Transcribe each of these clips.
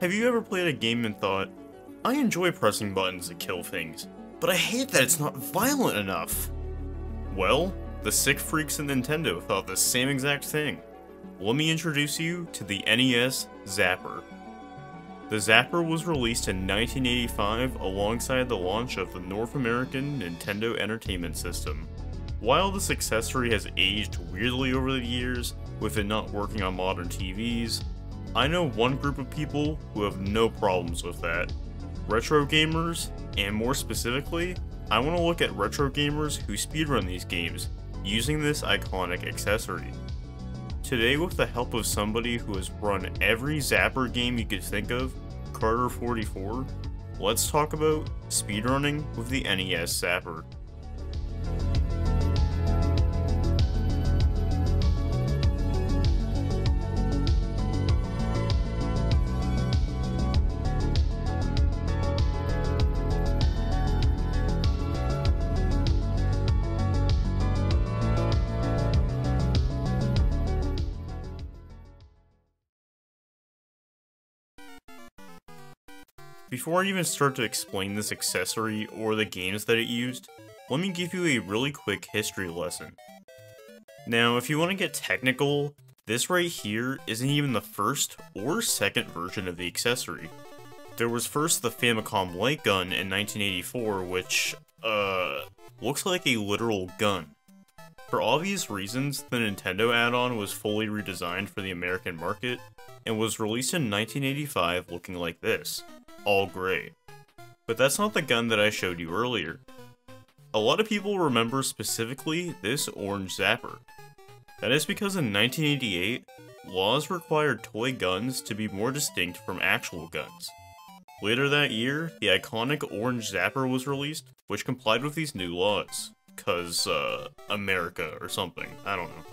Have you ever played a game and thought, I enjoy pressing buttons to kill things, but I hate that it's not violent enough? Well, the sick freaks at Nintendo thought the same exact thing. Let me introduce you to the NES Zapper. The Zapper was released in 1985 alongside the launch of the North American Nintendo Entertainment System. While this accessory has aged weirdly over the years, with it not working on modern TVs, I know one group of people who have no problems with that. Retro gamers, and more specifically, I want to look at retro gamers who speedrun these games using this iconic accessory. Today, with the help of somebody who has run every Zapper game you could think of, Carter44, let's talk about speedrunning with the NES Zapper. Before I even start to explain this accessory or the games that it used, let me give you a really quick history lesson. Now, if you want to get technical, this right here isn't even the first or second version of the accessory. There was first the Famicom Light Gun in 1984, which, looks like a literal gun. For obvious reasons, the Nintendo add-on was fully redesigned for the American market, and was released in 1985 looking like this. All gray. But that's not the gun that I showed you earlier. A lot of people remember specifically this orange Zapper. That is because in 1988, laws required toy guns to be more distinct from actual guns. Later that year, the iconic orange Zapper was released, which complied with these new laws. 'Cause, America or something, I don't know.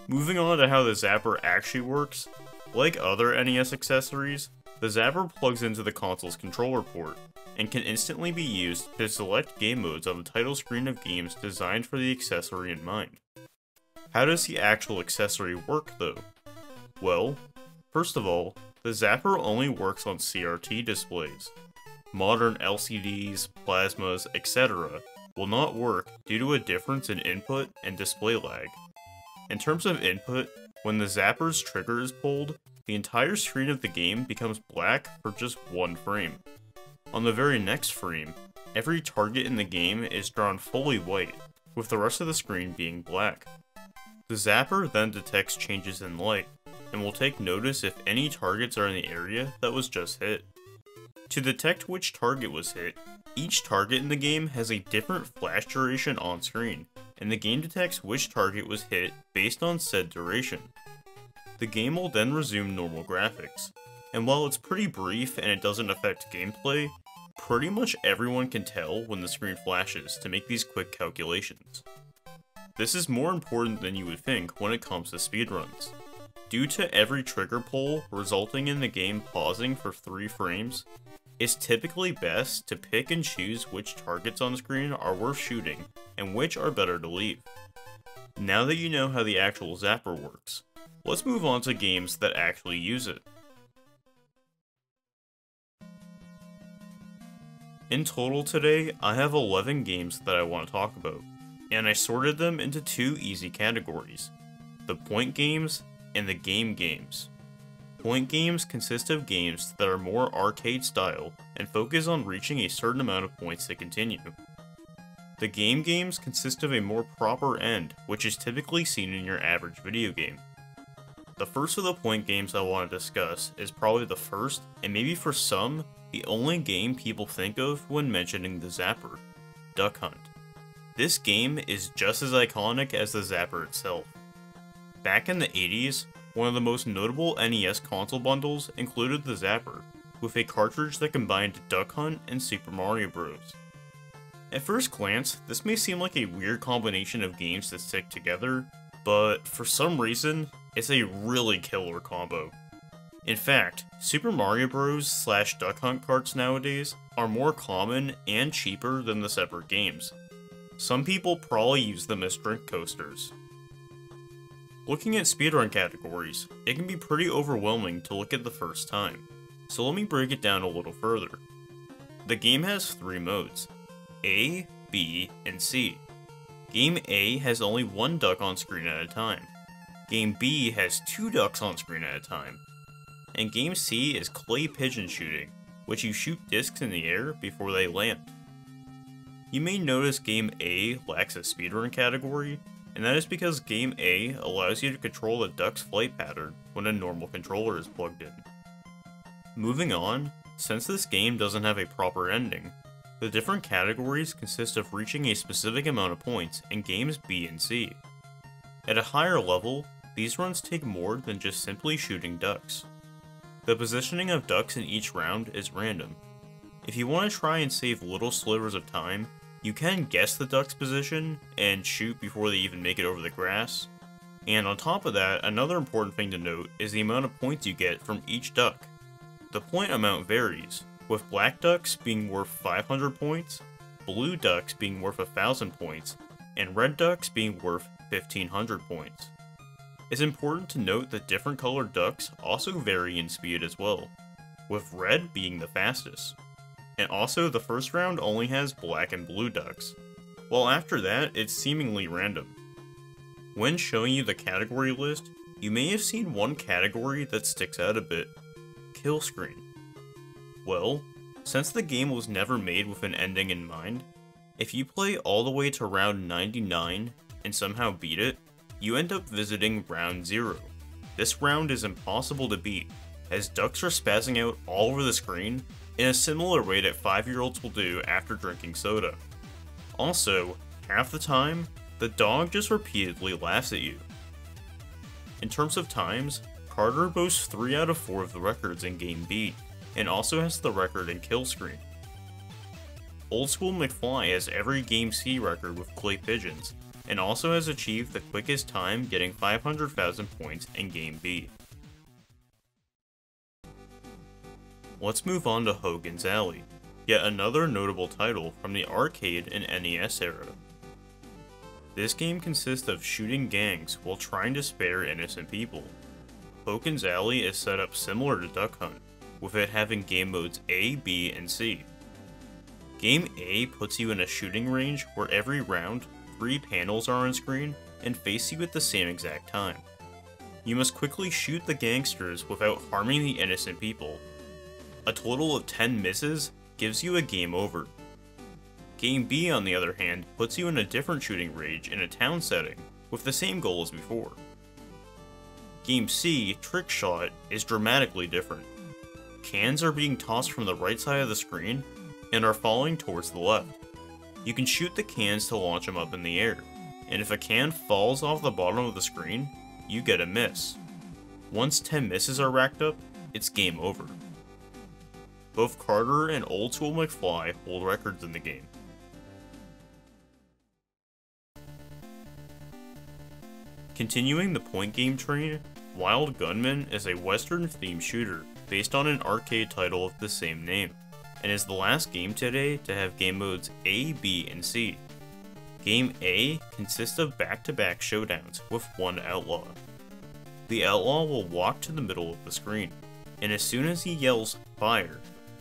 Moving on to how the Zapper actually works, like other NES accessories, the Zapper plugs into the console's controller port, and can instantly be used to select game modes on the title screen of games designed for the accessory in mind. How does the actual accessory work though? Well, first of all, the Zapper only works on CRT displays. Modern LCDs, plasmas, etc. will not work due to a difference in input and display lag. In terms of input, when the Zapper's trigger is pulled, the entire screen of the game becomes black for just one frame. On the very next frame, every target in the game is drawn fully white, with the rest of the screen being black. The Zapper then detects changes in light, and will take notice if any targets are in the area that was just hit. To detect which target was hit, each target in the game has a different flash duration on screen, and the game detects which target was hit based on said duration. The game will then resume normal graphics, and while it's pretty brief and it doesn't affect gameplay, pretty much everyone can tell when the screen flashes to make these quick calculations. This is more important than you would think when it comes to speedruns. Due to every trigger pull resulting in the game pausing for 3 frames, it's typically best to pick and choose which targets on screen are worth shooting and which are better to leave. Now that you know how the actual Zapper works, let's move on to games that actually use it. In total today, I have 11 games that I want to talk about, and I sorted them into 2 easy categories: the point games and the game games. Point games consist of games that are more arcade style and focus on reaching a certain amount of points to continue. The game games consist of a more proper end, which is typically seen in your average video game. The first of the point games I want to discuss is probably the first, and maybe for some, the only game people think of when mentioning the Zapper: Duck Hunt. This game is just as iconic as the Zapper itself. Back in the 80s, one of the most notable NES console bundles included the Zapper, with a cartridge that combined Duck Hunt and Super Mario Bros. At first glance, this may seem like a weird combination of games that stick together, but for some reason, it's a really killer combo. In fact, Super Mario Bros. / Duck Hunt carts nowadays are more common and cheaper than the separate games. Some people probably use them as drink coasters. Looking at speedrun categories, it can be pretty overwhelming to look at the first time. So let me break it down a little further. The game has 3 modes, A, B, and C. Game A has only 1 duck on screen at a time. Game B has 2 ducks on screen at a time. And Game C is clay pigeon shooting, which you shoot discs in the air before they land. You may notice Game A lacks a speedrun category, and that is because Game A allows you to control the duck's flight pattern when a normal controller is plugged in. Moving on, since this game doesn't have a proper ending, the different categories consist of reaching a specific amount of points in games B and C. At a higher level, these runs take more than just simply shooting ducks. The positioning of ducks in each round is random. If you want to try and save little slivers of time, you can guess the duck's position and shoot before they even make it over the grass. And on top of that, another important thing to note is the amount of points you get from each duck. The point amount varies, with black ducks being worth 500 points, blue ducks being worth 1000 points, and red ducks being worth 1500 points. It's important to note that different colored ducks also vary in speed as well, with red being the fastest. And also the first round only has black and blue ducks, while after that it's seemingly random. When showing you the category list, you may have seen one category that sticks out a bit: kill screen. Well, since the game was never made with an ending in mind, if you play all the way to round 99 and somehow beat it, you end up visiting round 0. This round is impossible to beat, as ducks are spazzing out all over the screen in a similar way that 5-year-olds will do after drinking soda. Also, half the time, the dog just repeatedly laughs at you. In terms of times, Carter boasts 3 out of 4 of the records in Game B, and also has the record in kill screen. Old School McFly has every Game C record with clay pigeons, and also has achieved the quickest time getting 500,000 points in Game B. Let's move on to Hogan's Alley, yet another notable title from the arcade and NES era. This game consists of shooting gangs while trying to spare innocent people. Hogan's Alley is set up similar to Duck Hunt, with it having game modes A, B, and C. Game A puts you in a shooting range where every round, 3 panels are on screen and face you at the same exact time. You must quickly shoot the gangsters without harming the innocent people. A total of 10 misses gives you a game over. Game B, on the other hand, puts you in a different shooting range in a town setting, with the same goal as before. Game C, Trick Shot, is dramatically different. Cans are being tossed from the right side of the screen and are falling towards the left. You can shoot the cans to launch them up in the air, and if a can falls off the bottom of the screen, you get a miss. Once 10 misses are racked up, it's game over. Both Carter and Old School McFly hold records in the game. Continuing the point game train, Wild Gunman is a Western-themed shooter based on an arcade title of the same name, and is the last game today to have game modes A, B, and C. Game A consists of back-to-back showdowns with one outlaw. The outlaw will walk to the middle of the screen, and as soon as he yells "Fire,"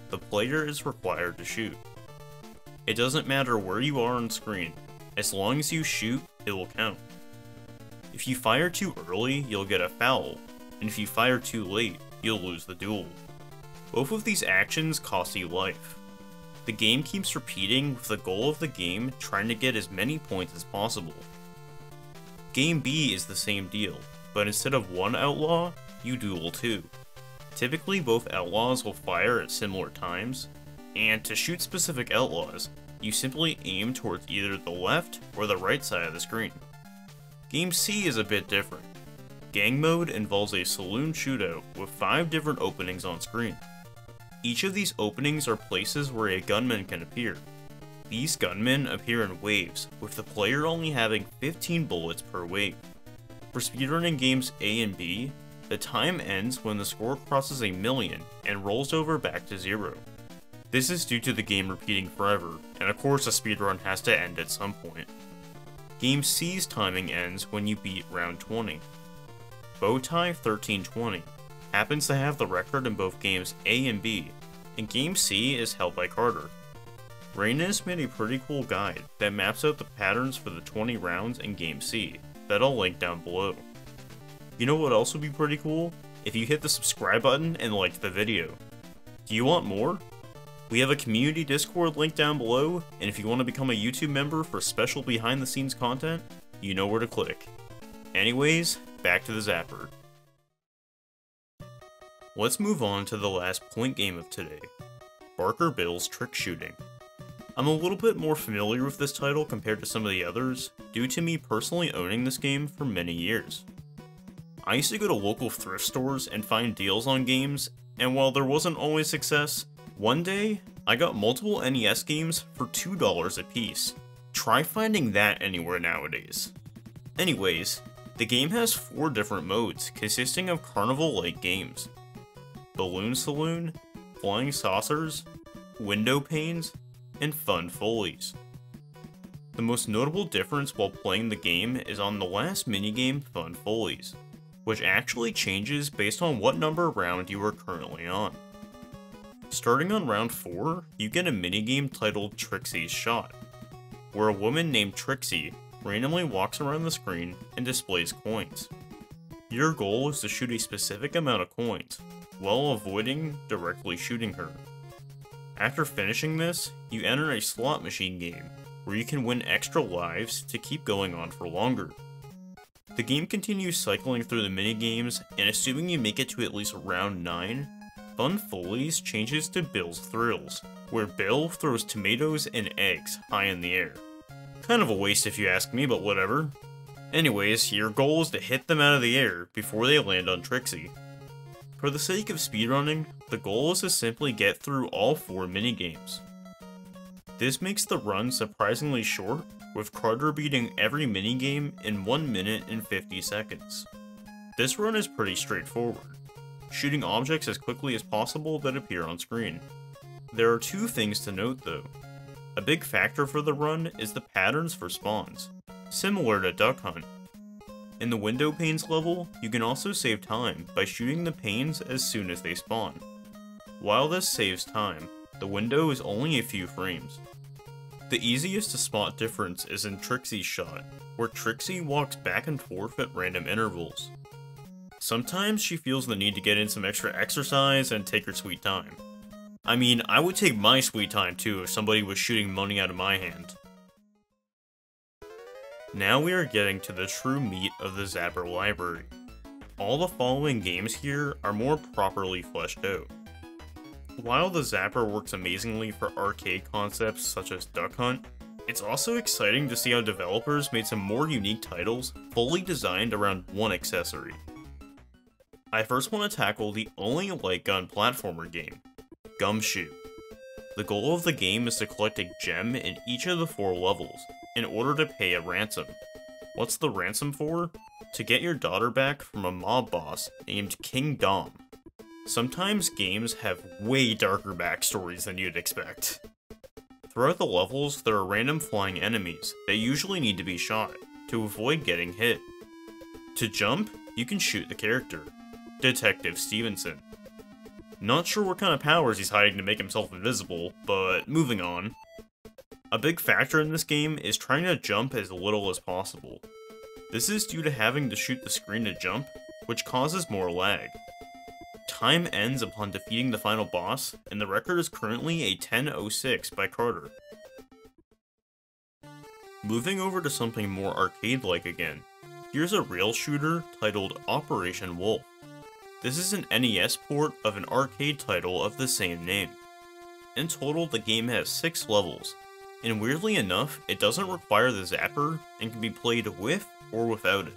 the player is required to shoot. It doesn't matter where you are on screen, as long as you shoot, it will count. If you fire too early, you'll get a foul, and if you fire too late, you'll lose the duel. Both of these actions cost you life. The game keeps repeating with the goal of the game trying to get as many points as possible. Game B is the same deal, but instead of one outlaw, you duel 2. Typically both outlaws will fire at similar times, and to shoot specific outlaws, you simply aim towards either the left or the right side of the screen. Game C is a bit different. Gang mode involves a saloon shootout with 5 different openings on screen. Each of these openings are places where a gunman can appear. These gunmen appear in waves, with the player only having 15 bullets per wave. For speedrunning games A and B, the time ends when the score crosses 1,000,000 and rolls over back to 0. This is due to the game repeating forever, and of course a speedrun has to end at some point. Game C's timing ends when you beat round 20. Bowtie 1320 happens to have the record in both games A and B, and game C is held by Carter. Rainus made a pretty cool guide that maps out the patterns for the 20 rounds in game C, that I'll link down below. You know what else would be pretty cool? If you hit the subscribe button and liked the video. Do you want more? We have a community Discord link down below, and if you want to become a YouTube member for special behind the scenes content, you know where to click. Anyways, back to the Zapper. Let's move on to the last point game of today, Barker Bill's Trick Shooting. I'm a little bit more familiar with this title compared to some of the others, due to me personally owning this game for many years. I used to go to local thrift stores and find deals on games, and while there wasn't always success, one day, I got multiple NES games for $2 a piece. Try finding that anywhere nowadays. Anyways, the game has 4 different modes consisting of carnival-like games: Balloon Saloon, Flying Saucers, Window Panes, and Fun Follies. The most notable difference while playing the game is on the last minigame, Fun Follies, which actually changes based on what number round you are currently on. Starting on round 4, you get a minigame titled Trixie's Shot, where a woman named Trixie randomly walks around the screen and displays coins. Your goal is to shoot a specific amount of coins, while avoiding directly shooting her. After finishing this, you enter a slot machine game, where you can win extra lives to keep going on for longer. The game continues cycling through the minigames, and assuming you make it to at least round 9, Fun Follies changes to Bill's Thrills, where Bill throws tomatoes and eggs high in the air. Kind of a waste if you ask me, but whatever. Anyways, your goal is to hit them out of the air before they land on Trixie. For the sake of speedrunning, the goal is to simply get through all 4 minigames. This makes the run surprisingly short, with Carter beating every minigame in 1 minute and 50 seconds. This run is pretty straightforward, shooting objects as quickly as possible that appear on screen. There are 2 things to note though. A big factor for the run is the patterns for spawns, similar to Duck Hunt. In the Window Panes level, you can also save time by shooting the panes as soon as they spawn. While this saves time, the window is only a few frames. The easiest to spot difference is in Trixie's Shot, where Trixie walks back and forth at random intervals. Sometimes she feels the need to get in some extra exercise and take her sweet time. I mean, I would take my sweet time too if somebody was shooting money out of my hand. Now we are getting to the true meat of the Zapper library. All the following games here are more properly fleshed out. While the Zapper works amazingly for arcade concepts such as Duck Hunt, it's also exciting to see how developers made some more unique titles fully designed around one accessory. I first want to tackle the only light gun platformer game, Gumshoe. The goal of the game is to collect a gem in each of the 4 levels, in order to pay a ransom. What's the ransom for? To get your daughter back from a mob boss named King Dom. Sometimes games have way darker backstories than you'd expect. Throughout the levels, there are random flying enemies that usually need to be shot, to avoid getting hit. To jump, you can shoot the character, Detective Stevenson. Not sure what kind of powers he's hiding to make himself invisible, but moving on. A big factor in this game is trying to jump as little as possible. This is due to having to shoot the screen to jump, which causes more lag. Time ends upon defeating the final boss, and the record is currently a 10:06 by Carter. Moving over to something more arcade-like again, here's a rail shooter titled Operation Wolf. This is an NES port of an arcade title of the same name. In total, the game has 6 levels, and weirdly enough, it doesn't require the Zapper and can be played with or without it.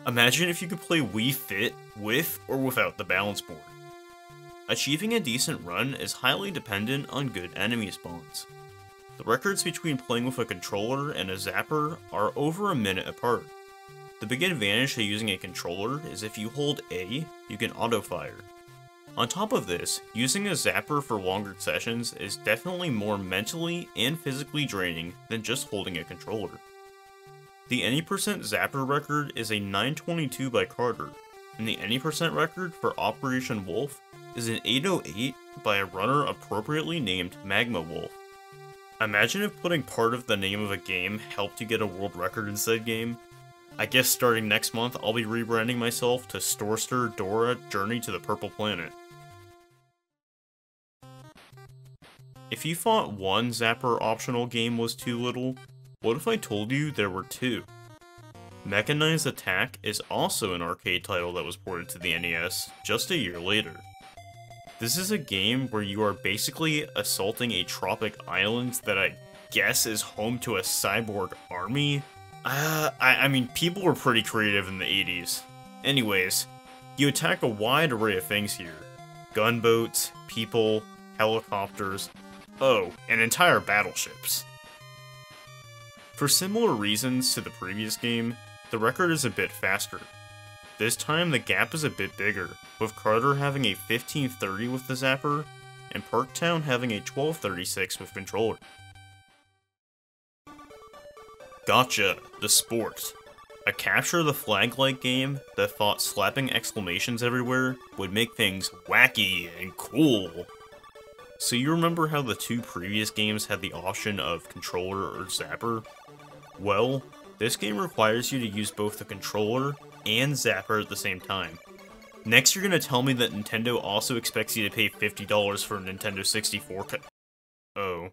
Imagine if you could play Wii Fit with or without the balance board. Achieving a decent run is highly dependent on good enemy spawns. The records between playing with a controller and a Zapper are over a minute apart. The big advantage to using a controller is if you hold A, you can auto-fire. On top of this, using a Zapper for longer sessions is definitely more mentally and physically draining than just holding a controller. The any% Zapper record is a 922 by Carter, and the any% record for Operation Wolf is an 808 by a runner appropriately named Magma Wolf. Imagine if putting part of the name of a game helped you get a world record in said game. I guess starting next month, I'll be rebranding myself to Storster Dora Journey to the Purple Planet. If you thought one Zapper optional game was too little, what if I told you there were two? Mechanized Attack is also an arcade title that was ported to the NES just a year later. This is a game where you are basically assaulting a tropic island that I guess is home to a cyborg army? I mean, people were pretty creative in the 80s. Anyways, you attack a wide array of things here. Gunboats, people, helicopters, and entire battleships. For similar reasons to the previous game, the record is a bit faster. This time the gap is a bit bigger, with Carter having a 1530 with the Zapper, and Parktown having a 1236 with controller. Gotcha, the sport. A capture the flag-like game that thought slapping exclamations everywhere would make things wacky and cool. So you remember how the two previous games had the option of controller or Zapper? Well, this game requires you to use both the controller and Zapper at the same time. Next you're gonna tell me that Nintendo also expects you to pay $50 for a Nintendo 64 Oh.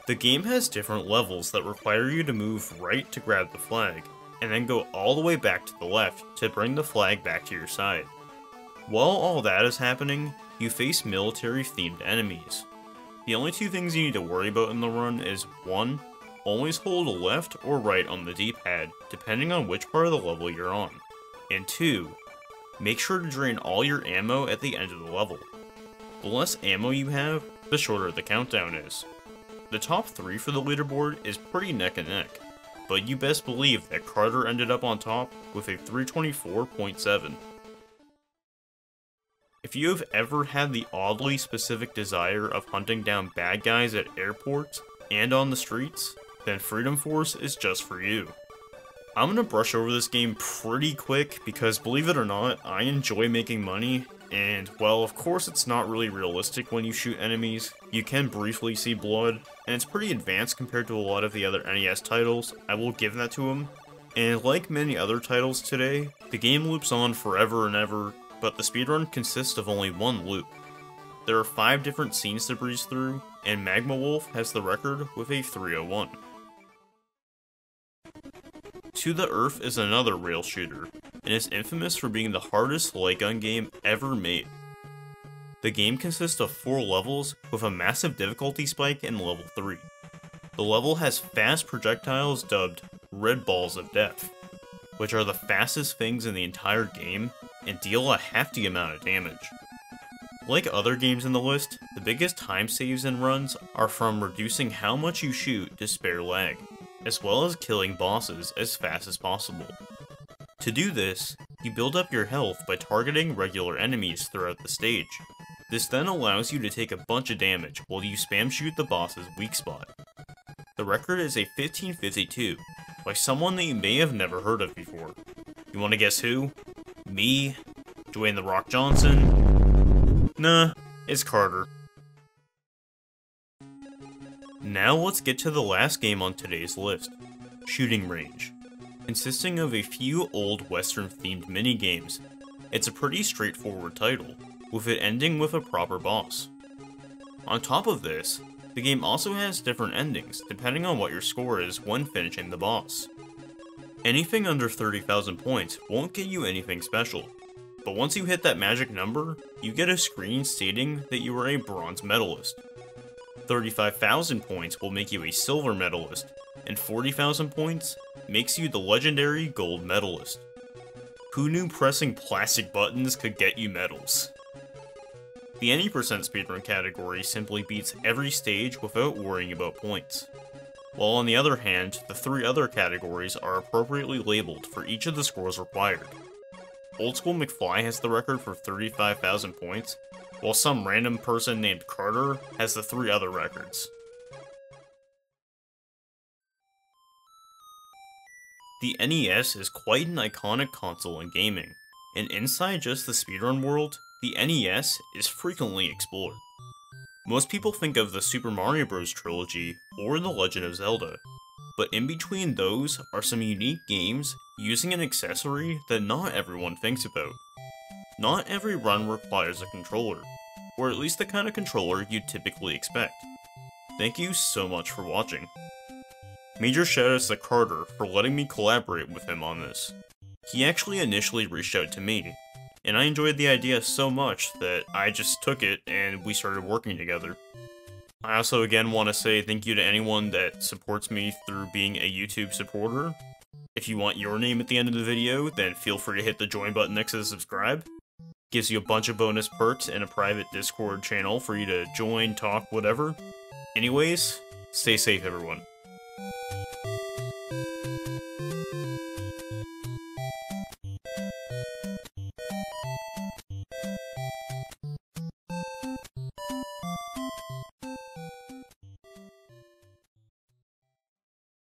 The game has different levels that require you to move right to grab the flag, and then go all the way back to the left to bring the flag back to your side. While all that is happening, you face military-themed enemies. The only two things you need to worry about in the run is 1. Always hold left or right on the D-pad, depending on which part of the level you're on. And 2. Make sure to drain all your ammo at the end of the level. The less ammo you have, the shorter the countdown is. The top 3 for the leaderboard is pretty neck and neck, but you best believe that Carter ended up on top with a 324.7. If you have ever had the oddly specific desire of hunting down bad guys at airports and on the streets, then Freedom Force is just for you. I'm gonna brush over this game pretty quick because, believe it or not, I enjoy making money, and well, of course it's not really realistic when you shoot enemies. You can briefly see blood, and it's pretty advanced compared to a lot of the other NES titles, I will give that to them. And like many other titles today, the game loops on forever and ever, but the speedrun consists of only one loop. There are 5 different scenes to breeze through, and Magma Wolf has the record with a 301. To the Earth is another rail shooter, and is infamous for being the hardest light gun game ever made. The game consists of 4 levels, with a massive difficulty spike in level 3. The level has fast projectiles dubbed Red Balls of Death, which are the fastest things in the entire game, and deal a hefty amount of damage. Like other games in the list, the biggest time saves in runs are from reducing how much you shoot to spare lag, as well as killing bosses as fast as possible. To do this, you build up your health by targeting regular enemies throughout the stage. This then allows you to take a bunch of damage while you spam shoot the boss's weak spot. The record is a 1552, by someone that you may have never heard of before. You wanna guess who? Me? Dwayne "The Rock" Johnson? Nah, it's Carter. Now let's get to the last game on today's list, Shooting Range. Consisting of a few old Western-themed minigames, it's a pretty straightforward title, with it ending with a proper boss. On top of this, the game also has different endings depending on what your score is when finishing the boss. Anything under 30,000 points won't get you anything special, but once you hit that magic number, you get a screen stating that you are a bronze medalist. 35,000 points will make you a silver medalist, and 40,000 points makes you the legendary gold medalist. Who knew pressing plastic buttons could get you medals? The any% speedrun category simply beats every stage without worrying about points. While on the other hand, the 3 other categories are appropriately labeled for each of the scores required. Old School McFly has the record for 35,000 points, while some random person named Carter has the 3 other records. The NES is quite an iconic console in gaming, and inside just the speedrun world, the NES is frequently explored. Most people think of the Super Mario Bros. Trilogy or The Legend of Zelda, but in between those are some unique games using an accessory that not everyone thinks about. Not every run requires a controller, or at least the kind of controller you'd typically expect. Thank you so much for watching. Major shoutouts to Carter for letting me collaborate with him on this. He actually initially reached out to me, and I enjoyed the idea so much that I just took it and we started working together. I also again want to say thank you to anyone that supports me through being a YouTube supporter. If you want your name at the end of the video, then feel free to hit the join button next to the subscribe. Gives you a bunch of bonus perks and a private Discord channel for you to join, talk, whatever. Anyways, stay safe everyone.